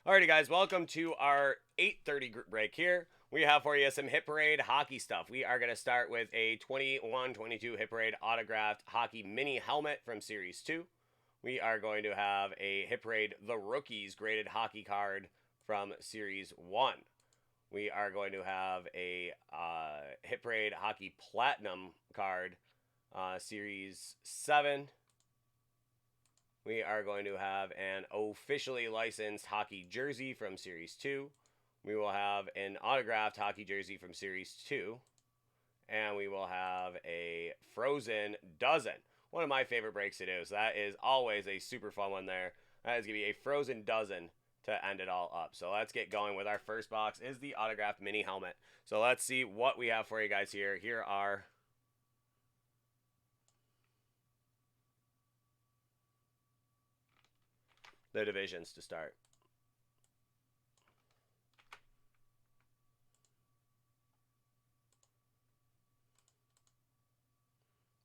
Alrighty, guys, welcome to our 8:30 group break here. We have for you some Hit Parade hockey stuff. We are going to start with a 21-22 Hit Parade autographed hockey mini helmet from Series 2. We are going to have a Hit Parade The Rookies graded hockey card from Series 1. We are going to have a Hit Parade hockey platinum card, Series 7. We are going to have an officially licensed hockey jersey from Series 2. We will have an autographed hockey jersey from Series 2. And we will have a Frozen Dozen. One of my favorite breaks to do. So that is always a super fun one there. That is going to be a Frozen Dozen to end it all up. So let's get going with our first box is the autographed mini helmet. So let's see what we have for you guys here. Here are the divisions to start.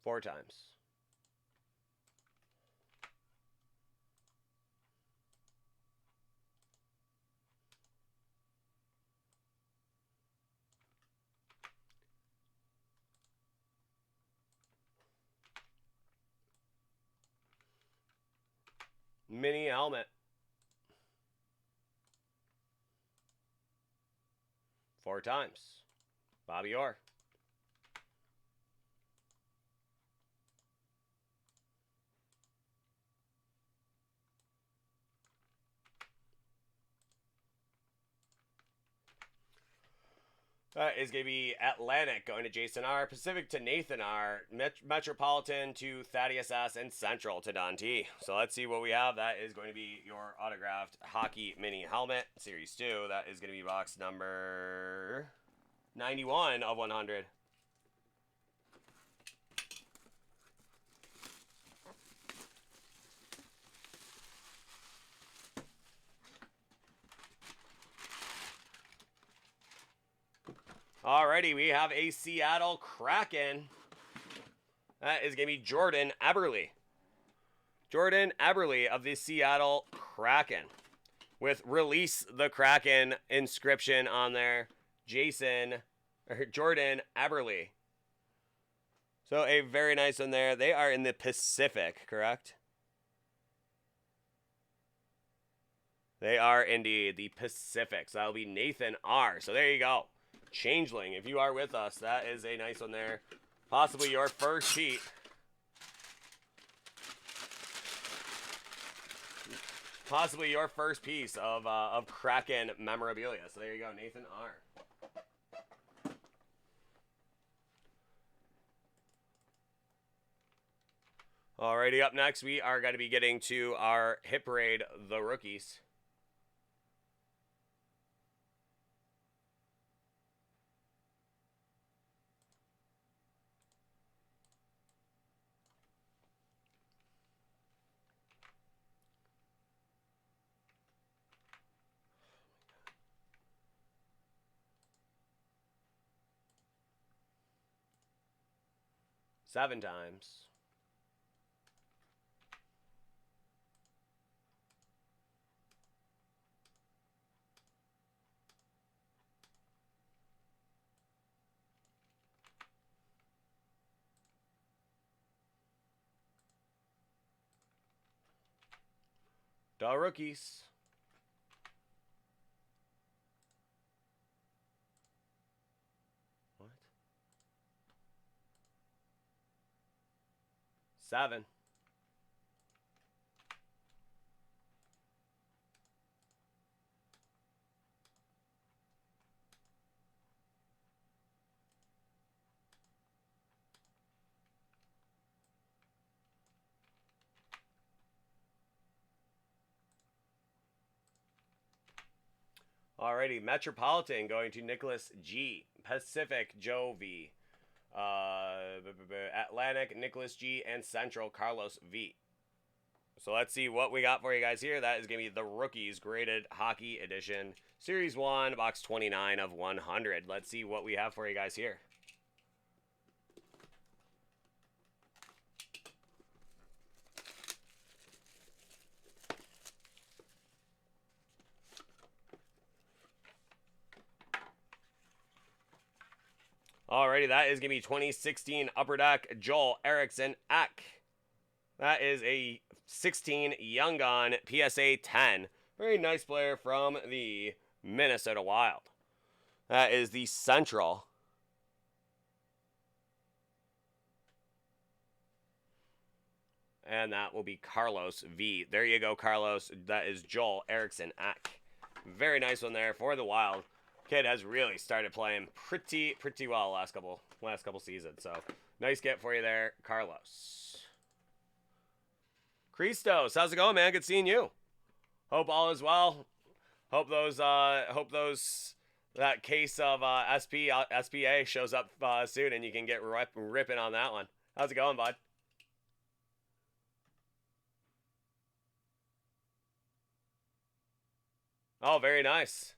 Four times. Mini helmet. 4 times. Bobby Orr. Is going to be Atlantic going to Jason R. Pacific to Nathan R. Metropolitan to Thaddeus S. And Central to Don T. So let's see what we have. That is going to be your autographed hockey mini helmet, Series 2. That is going to be box number 91 of 100. Alrighty, we have a Seattle Kraken. That is going to be Jordan Eberle. Jordan Eberle of the Seattle Kraken. With Release the Kraken inscription on there. Jordan Eberle. So a very nice one there. They are in the Pacific, correct? They are indeed the Pacific. So that'll be Nathan R. So there you go. Changeling, if you are with us, that is a nice one there. Possibly your first sheet. Possibly your first piece of Kraken memorabilia. So there you go, Nathan R. Alrighty, up next, we are going to be getting to our Hit Parade, The Rookies. Seven times. The Rookies. What? 7. Alrighty, Metropolitan going to Nicholas G. Pacific, Joe V. Atlantic, Nicholas G. And Central, Carlos V. So let's see what we got for you guys here. That is going to be the Rookies Graded Hockey Edition, Series 1, box 29 of 100. Let's see what we have for you guys here. Alrighty, that is going to be 2016 Upper Deck Joel Eriksson Ek. That is a 16 Young Gun PSA 10. Very nice player from the Minnesota Wild. That is the Central. And that will be Carlos V. There you go, Carlos. That is Joel Eriksson Ek. Very nice one there for the Wild. Kid has really started playing pretty well last couple seasons. So nice get for you there, Carlos. Christos, how's it going, man? Good seeing you. Hope all is well. Hope that case of SPA shows up soon and you can get ripping on that one. How's it going, bud? Oh, very nice.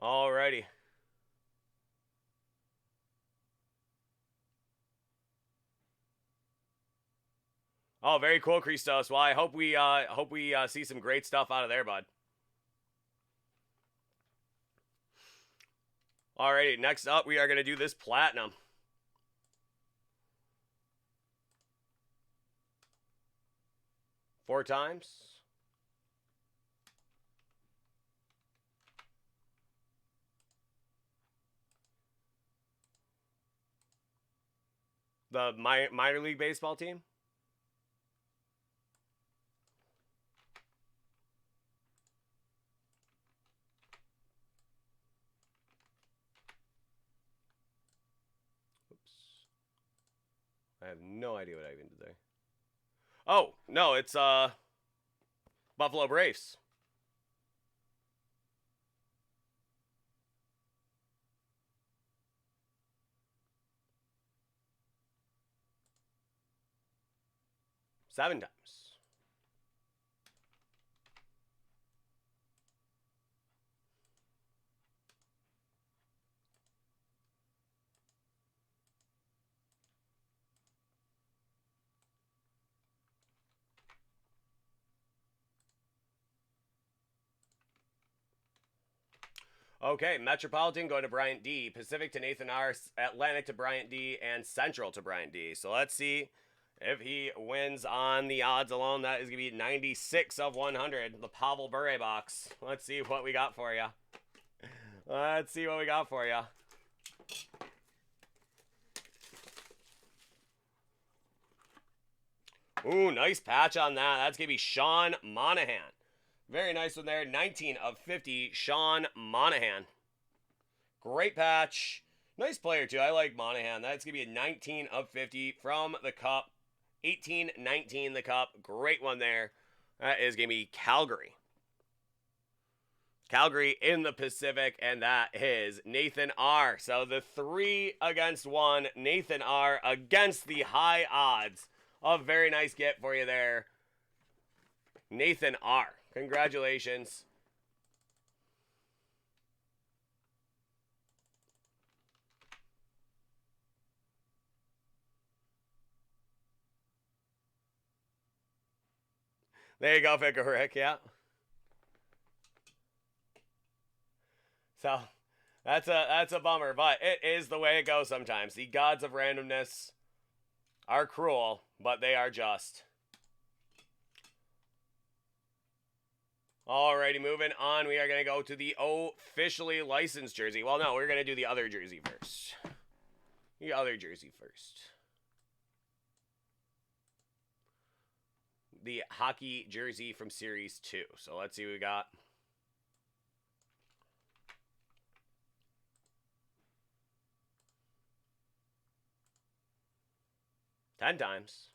Alrighty. Oh, very cool, Christos. Well, I hope we see some great stuff out of there, bud. Alrighty, next up we are gonna do this platinum. Four times. The minor league baseball team. Oops. I have no idea what I even did there. Oh, no, it's Buffalo Braves. Seven times. Okay, Metropolitan going to Bryant D, Pacific to Nathan R, Atlantic to Bryant D, and Central to Bryant D. So let's see if he wins on the odds alone. That is going to be 96 of 100, the Pavel Bure box. Let's see what we got for you. Let's see what we got for you. Ooh, nice patch on that. That's going to be Sean Monahan. Very nice one there. 19 of 50, Sean Monahan. Great patch. Nice player, too. I like Monahan. That's going to be a 19 of 50 from the Cup. 18-19 the Cup. Great one there. That is going to be Calgary. Calgary in the Pacific, and that is Nathan R. So the 3 against 1. Nathan R. against the high odds. A very nice get for you there, Nathan R. Congratulations. There you go, Picker Rick, yeah. So that's a bummer, but it is the way it goes sometimes. The gods of randomness are cruel, but they are just. Alrighty, moving on. We are going to go to the officially licensed jersey. Well, no, we're going to do the other jersey first. The other jersey first. The hockey jersey from Series 2. So let's see what we got. Ten times.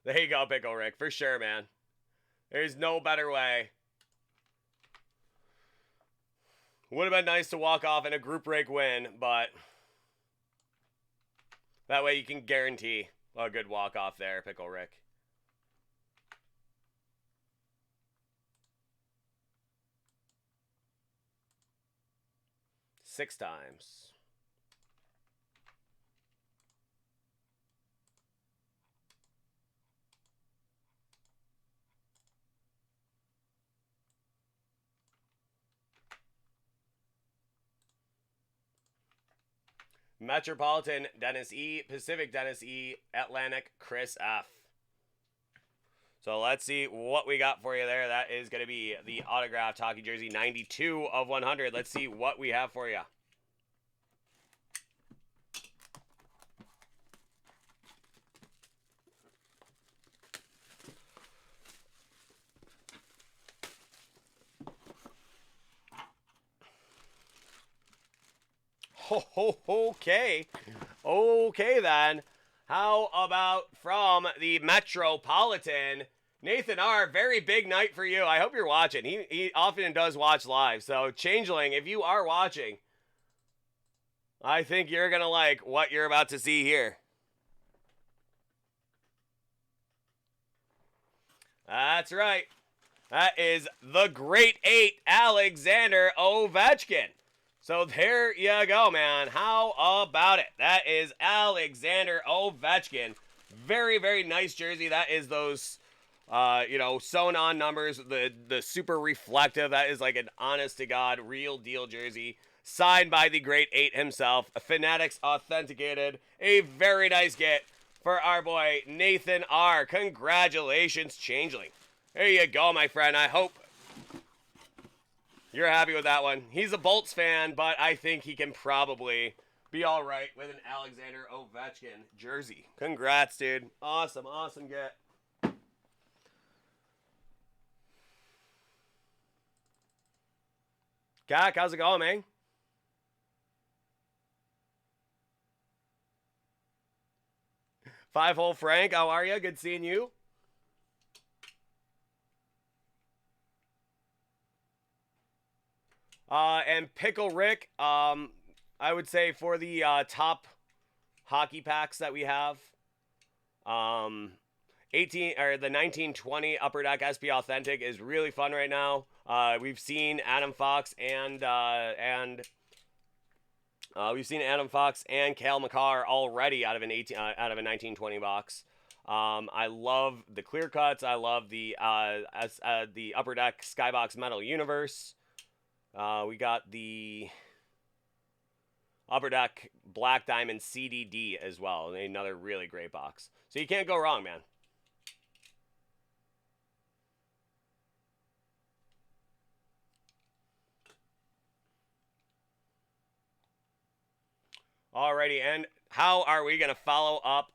There you go, Pickle Rick. For sure, man. There's no better way. Would have been nice to walk off in a group break win, but that way you can guarantee a good walk off there, Pickle Rick. Six times. Metropolitan, Dennis E. Pacific, Dennis E. Atlantic, Chris F. So let's see what we got for you there. That is going to be the autographed hockey jersey, 92 of 100. Let's see what we have for you. Okay. Okay, then. How about from the Metropolitan, Nathan R., very big night for you. I hope you're watching. He often does watch live. So, Changeling, if you are watching, I think you're going to like what you're about to see here. That's right. That is the Great Eight, Alexander Ovechkin. So there you go, man. How about it? That is Alexander Ovechkin. Very, very nice jersey. That is those, sewn on numbers. The super reflective. That is like an honest to God, real deal jersey. Signed by the Great Eight himself. Fanatics authenticated. A very nice get for our boy Nathan R. Congratulations, Changeling. There you go, my friend. I hope you're happy with that one. He's a Bolts fan, but I think he can probably be all right with an Alexander Ovechkin jersey. Congrats, dude. Awesome, awesome get. Gak, how's it going, man? Five-hole Frank, how are you? Good seeing you. And Pickle Rick, I would say for the top hockey packs that we have, 18 or the 1920 Upper Deck SP Authentic is really fun right now. We've seen Adam Fox and Cale Makar already out of a 1920 box. I love the clear cuts. I love the Upper Deck Skybox Metal Universe. We got the Upper Deck Black Diamond CDD as well. Another really great box. So you can't go wrong, man. Alrighty, and how are we going to follow up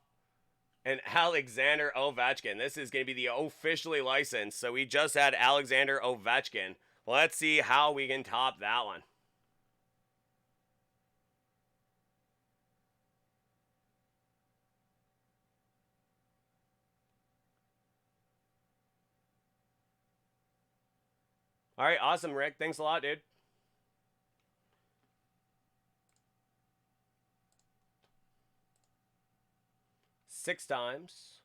an Alexander Ovechkin? This is going to be the officially licensed. So we just had Alexander Ovechkin. Let's see how we can top that one. All right, awesome, Rick. Thanks a lot, dude. Six times.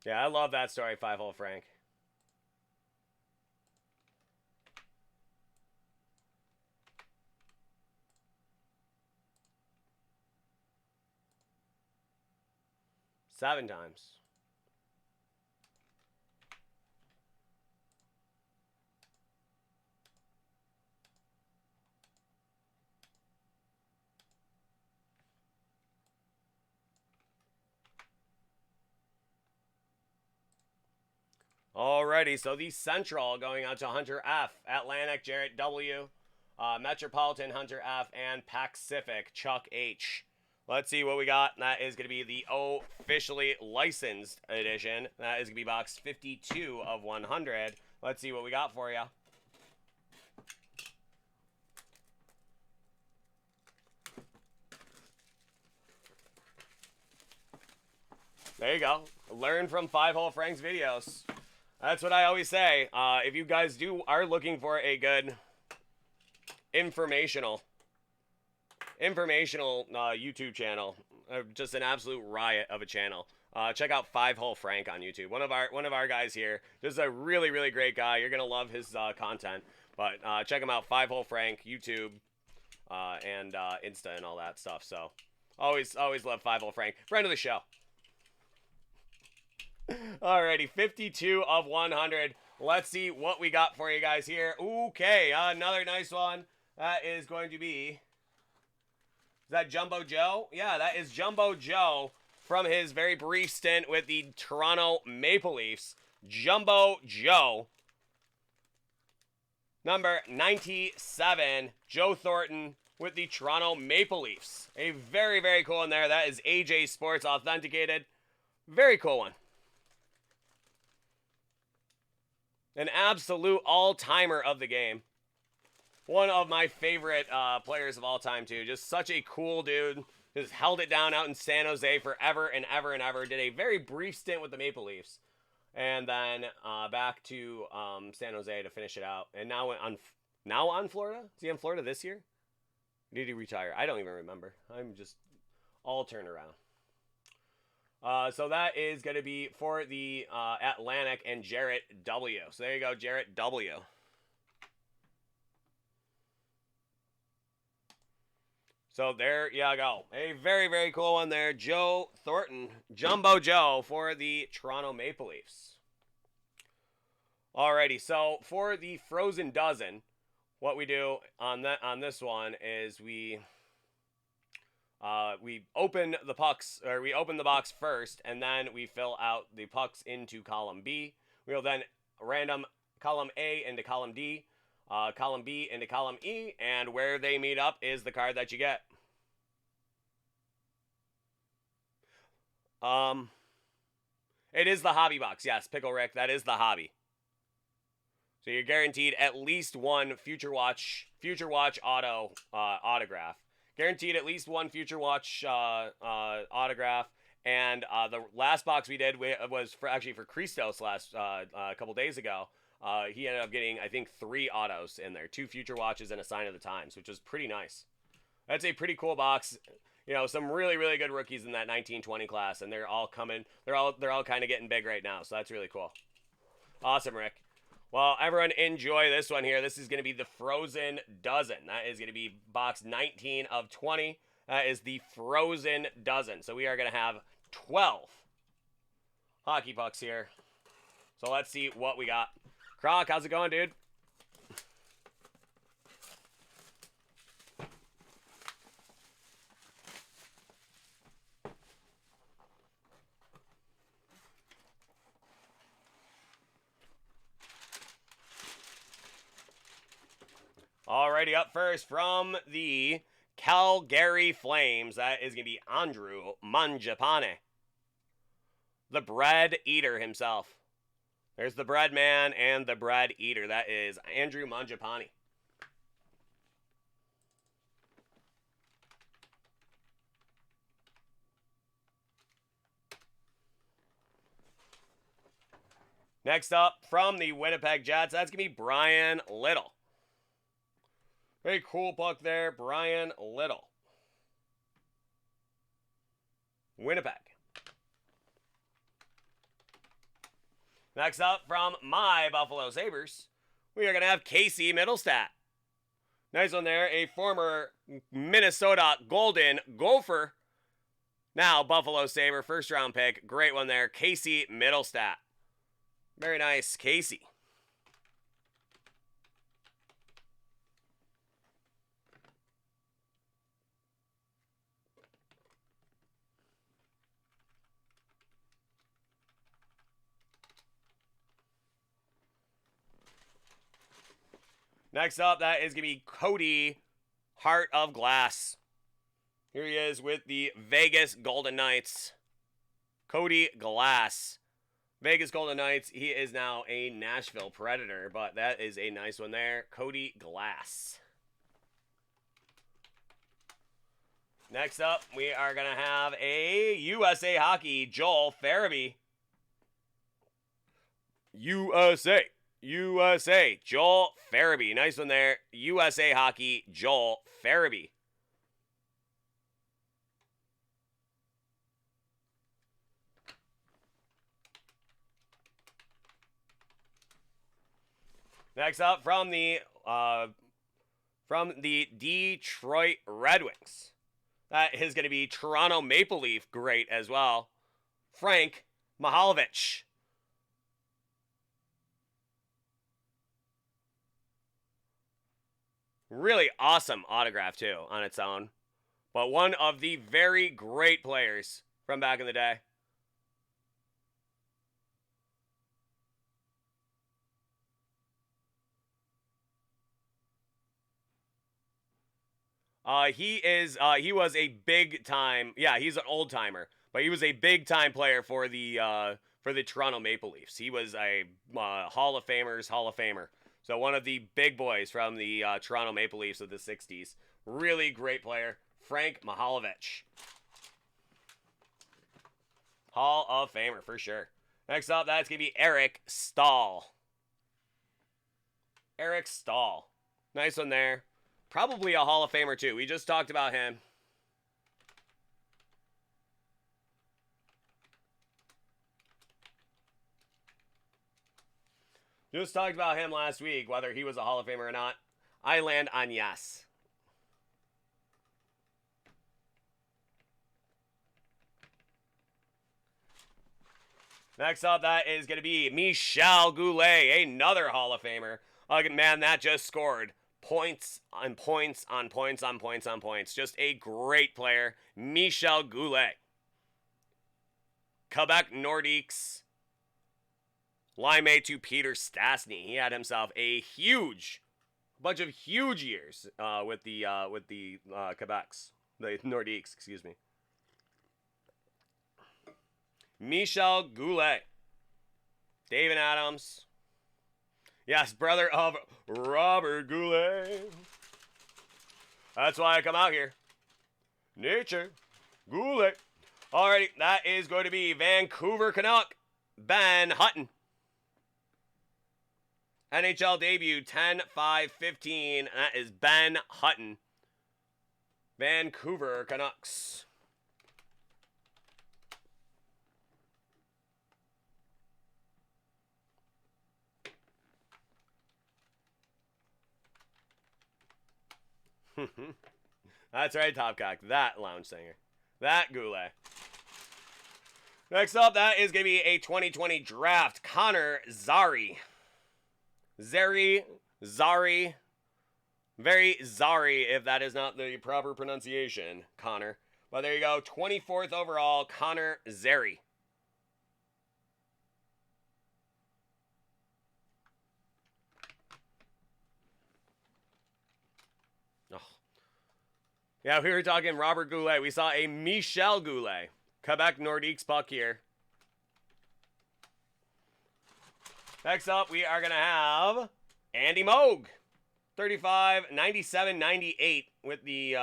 Yeah, I love that story, Five-hole Frank. Seven times. Alrighty, so the Central going out to Hunter F, Atlantic, Jarrett W, Metropolitan, Hunter F, and Pacific, Chuck H. Let's see what we got. That is going to be the officially licensed edition. That is going to be box 52 of 100. Let's see what we got for you. There you go. Learn from 5-Hole Frank's videos. That's what I always say. If you guys are looking for a good informational YouTube channel, just an absolute riot of a channel, check out 5-Hole Frank on YouTube. One of our guys here. This is a really, really great guy. You're gonna love his content. But check him out, 5-Hole Frank, YouTube, and Insta and all that stuff. So always love 5-Hole Frank, friend of the show. Alrighty, 52 of 100. Let's see what we got for you guys here. Okay, another nice one. That is going to be... Is that Jumbo Joe? Yeah, that is Jumbo Joe from his very brief stint with the Toronto Maple Leafs. Jumbo Joe. Number 97, Joe Thornton with the Toronto Maple Leafs. A very, very cool one there. That is AJ Sports authenticated. Very cool one. An absolute all-timer of the game. One of my favorite players of all time, too. Just such a cool dude. Just held it down out in San Jose forever and ever and ever. Did a very brief stint with the Maple Leafs. And then back to San Jose to finish it out. And now on Florida? Is he in Florida this year? Did he retire? I don't even remember. I'm just all turned around. So that is going to be for the Atlantic and Jarrett W. So there you go, Jarrett W. So there you go. A very, very cool one there. Joe Thornton, Jumbo Joe for the Toronto Maple Leafs. Alrighty, so for the Frozen Dozen, what we do on this one is we open the pucks, or we open the box first, and then we fill out the pucks into column B. We'll then random column A into column D, column B into column E, and where they meet up is the card that you get. It is the hobby box. Yes, Pickle Rick, that is the hobby. So you're guaranteed at least one Future Watch auto autograph. Guaranteed at least one Future Watch autograph. And the last box we did was actually for Christos a couple days ago. He ended up getting, I think, 3 autos in there. 2 Future Watches and a Sign of the Times, which was pretty nice. That's a pretty cool box. You know, some really, really good rookies in that 1920 class, and they're all coming. They're all kind of getting big right now, so that's really cool. Awesome, Rick. Well, everyone enjoy this one here. This is going to be the Frozen Dozen. That is going to be box 19 of 20. That is the Frozen Dozen. So we are going to have 12 hockey pucks here. So let's see what we got. Croc, how's it going, dude? Alrighty, up first from the Calgary Flames, that is going to be Andrew Mangiapane. The bread eater himself. There's the bread man and the bread eater. That is Andrew Mangiapane. Next up, from the Winnipeg Jets, that's going to be Brian Little. Very cool puck there, Brian Little. Winnipeg. Next up, from my Buffalo Sabres, we are going to have Casey Middlestat. Nice one there, a former Minnesota Golden Gopher. Now Buffalo Sabre, first round pick. Great one there, Casey Middlestat. Very nice, Casey. Next up, that is going to be Cody Heart of Glass. Here he is with the Vegas Golden Knights. Cody Glass. Vegas Golden Knights. He is now a Nashville Predator, but that is a nice one there. Cody Glass. Next up, we are going to have a USA Hockey Joel Farabee. USA. Joel Farabee. Nice one there. USA Hockey Joel Farabee. Next up, from the Detroit Red Wings. That is going to be Toronto Maple Leaf great as well. Frank Mihaljevic. Really awesome autograph, too, on its own. But one of the very great players from back in the day. He was a big time, he's an old timer, but he was a big time player for the Toronto Maple Leafs. He was a Hall of Famer's Hall of Famer. So one of the big boys from the Toronto Maple Leafs of the 60s. Really great player, Frank Mihaljevic. Hall of Famer for sure. Next up, that's going to be Eric Stahl. Eric Stahl. Nice one there. Probably a Hall of Famer, too. We just talked about him. Just talked about him last week, whether he was a Hall of Famer or not. I land on yes. Next up, that is going to be Michel Goulet, another Hall of Famer. A man that just scored points on points on points on points on points. Just a great player, Michel Goulet. Quebec Nordiques. Line mate to Peter Stastny. He had himself a bunch of huge years with the Quebecs, the Nordiques, excuse me. Michel Goulet. David Adams. Yes, brother of Robert Goulet. That's why I come out here. Nature. Goulet. Alrighty, that is going to be Vancouver Canuck, Ben Hutton. NHL debut 10/5/15. That is Ben Hutton. Vancouver Canucks. That's right, Topcock. That lounge singer. That Goulet. Next up, that is going to be a 2020 draft. Connor Zary. Very Zary, if that is not the proper pronunciation, Connor. But there you go, 24th overall, Connor Zary. Oh. Yeah, we were talking Robert Goulet. We saw a Michel Goulet. Quebec Nordiques puck here. Next up, we are going to have Andy Moog. 35, 97, 98 with the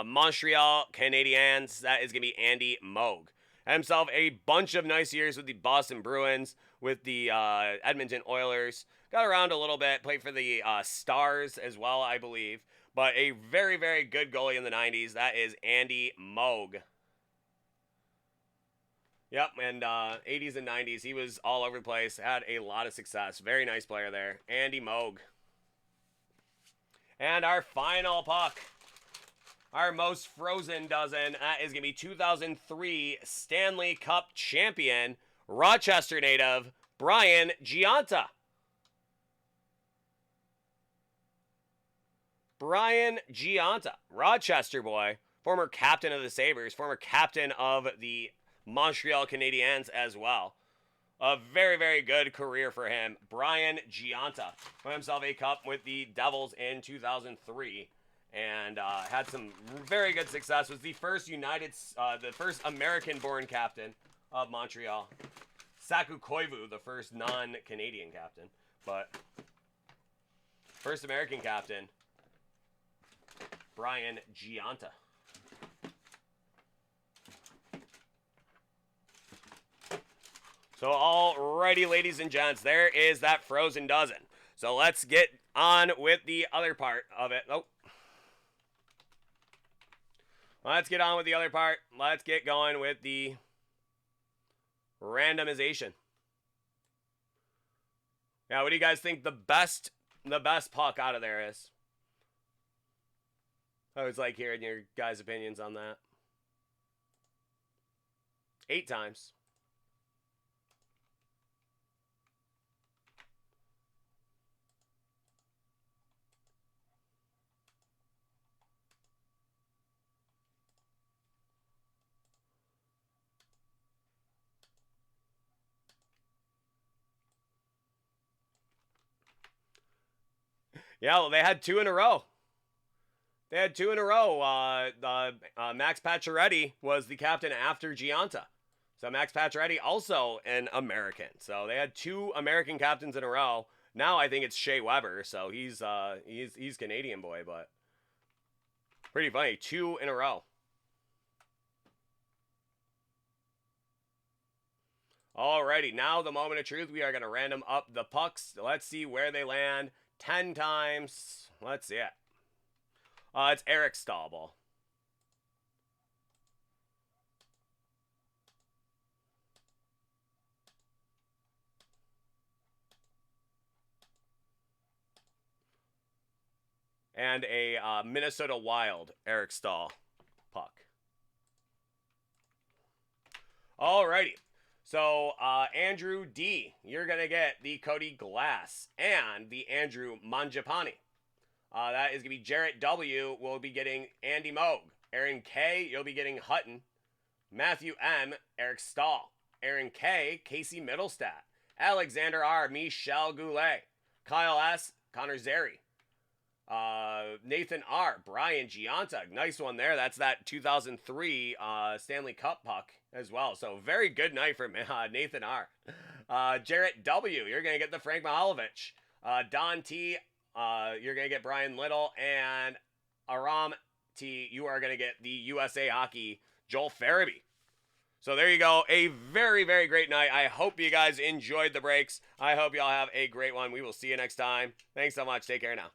Montreal Canadiens. That is going to be Andy Moog. Had himself a bunch of nice years with the Boston Bruins, with the Edmonton Oilers. Got around a little bit, played for the Stars as well, I believe. But a very, very good goalie in the 90s. That is Andy Moog. Yep, and 80s and 90s, he was all over the place. Had a lot of success. Very nice player there. Andy Moog. And our final puck. Our most frozen dozen. That is going to be 2003 Stanley Cup champion, Rochester native, Brian Giunta. Brian Giunta. Rochester boy. Former captain of the Sabres. Former captain of the Montreal Canadiens as well. A very, very good career for him. Brian Giunta won himself a cup with the Devils in 2003 and had some very good success. Was the first the first American-born captain of Montreal. Saku Koivu, the first non-Canadian captain, but first American captain, Brian Giunta. So alrighty, ladies and gents, there is that Frozen Dozen. So let's get on with the other part of it. Oh. Let's get on with the other part. Let's get going with the randomization. Now, what do you guys think the best puck out of there is? I always like hearing your guys' opinions on that. 8 times. Yeah, well, they had 2 in a row. They had 2 in a row. Max Pacioretty was the captain after Giunta. So Max Pacioretty also an American. So they had 2 American captains in a row. Now I think it's Shea Weber. So he's Canadian boy, but pretty funny. 2 in a row. Alrighty, now the moment of truth. We are going to random up the pucks. Let's see where they land. 10 times. Let's see it. It's Eric Stahl ball. And a Minnesota Wild Eric Stahl puck. Alrighty. So, Andrew D, you're going to get the Cody Glass and the Andrew Mangiapane. That is going to be Jarrett W. will be getting Andy Moog. Aaron K, you'll be getting Hutton. Matthew M, Eric Stahl. Aaron K, Casey Middlestat. Alexander R, Michel Goulet. Kyle S, Connor Zeri. Nathan R, Brian Giunta. Nice one there. That's that 2003 Stanley Cup puck as well. So very good night for Nathan R. Jarrett W, you're going to get the Frank Mihaljevic. Don T, you're going to get Brian Little. And Aram T, you are going to get the USA Hockey Joel Farabee. So there you go. A very, very great night. I hope you guys enjoyed the breaks. I hope y'all have a great one. We will see you next time. Thanks so much. Take care now.